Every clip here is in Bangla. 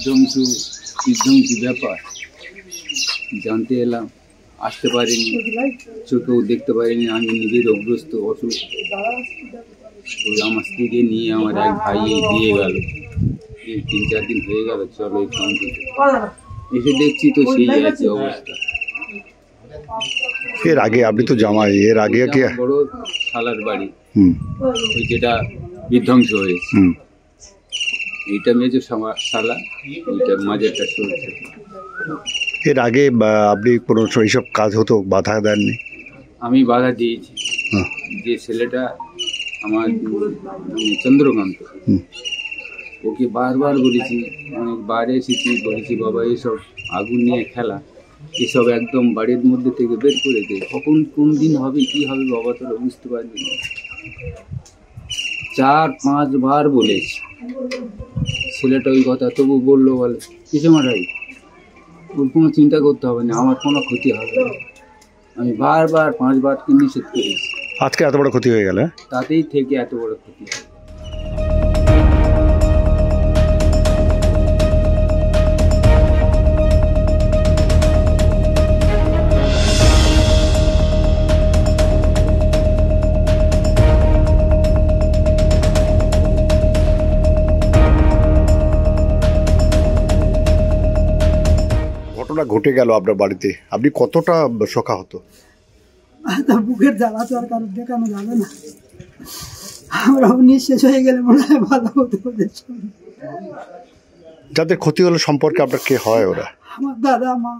বিধ্বংসী ব্যাপার জানতে এলাম, আসতে পারিনি, চোখেও দেখতে পারিনি। আমি নিজের রোগগ্রস্ত অসুখ, ওই আমার স্ত্রীকে নিয়ে আমার এক ভাই দিয়ে গেল। এই 3-4 দিন হয়ে গেল। চলো এখান থেকে এসে দেখছি তো সেই একই অবস্থা। এর আগে আপনি তো জামাই, এর আগে কি বড় শালার বাড়ি, ওই যেটা বিধ্বংস হয়েছে, এইটা মেজো শালা, ওইটা মাঝেরটা চলছে। এর আগে আপনি কোনো এইসব কাজ হতো বাধা দেননি? আমি বাধা দিয়েছি। যে ছেলেটা আমার চন্দ্রকান্ত, ওকে বারবার বলেছি, অনেকবার এসেছি, বলেছি বাবা এসব আগুন নিয়ে খেলা, এসব একদম বাড়ির মধ্যে থেকে বের করে দে। কখন কোন দিন হবে কি হবে বাবা তোরা বুঝতে পারবি না। 4-5 বার বলেছি। ছেলেটা ওই কথা তবু বললো, বলে কিসে মারাই, ওর কোনো চিন্তা করতে হবে না, আমার কোনো ক্ষতি হবে না। আমি বারবার 5 বার নিষেধ করেছি। আজকে এত বড় ক্ষতি হয়ে গেল, তাতেই থেকে এত বড় ক্ষতি। ঘটনা ঘটে গেল আপনার বাড়িতে, আপনি কতটা শোকাহত? বুকের জ্বালা তো আর কারোর দেখানো যাবে না। আমরাও নিঃশেষ হয়ে গেলে মনে হয় ভালো হতো। যাদের ক্ষতি হলো সম্পর্কে আপনার কে হয় ওরা? আমার দাদা, মা,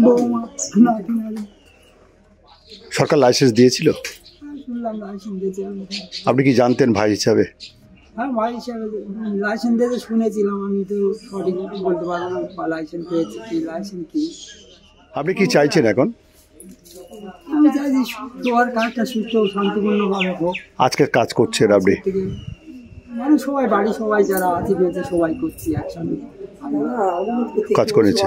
বৌমা, নাতি নাতি। সরকার লাইসেন্স দিয়েছিল? শুনলাম লাইসেন্স দিয়েছে। আপনি কি জানতেন ভাই হিসাবে? হ্যাঁ, ভাই হিসাবে লাইসেন্স দিয়েছে শুনেছিলাম, আমি তো সঠিক বলতে পারবো না লাইসেন্স পেয়েছি কি লাইসেন্স কি। আপনি কি চাইছেন এখন? আমি চাইছি তোমার কাজটা সুস্থ শান্তিপূর্ণভাবে হোক। আজকে কাজ করছেন আপনি? মানে সবাই বাড়ি সবাই যারা আছে পেয়েছে সবাই করছি একসঙ্গে কাজ করেছে।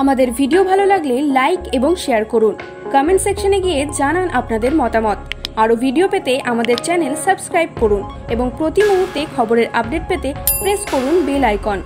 আমাদের ভিডিও ভালো লাগলে লাইক এবং শেয়ার করুন। কমেন্ট সেকশনে গিয়ে জানান আপনাদের মতামত। আরও ভিডিও পেতে আমাদের চ্যানেল সাবস্ক্রাইব করুন এবং প্রতি মুহূর্তে খবরের আপডেট পেতে প্রেস করুন বেল আইকন।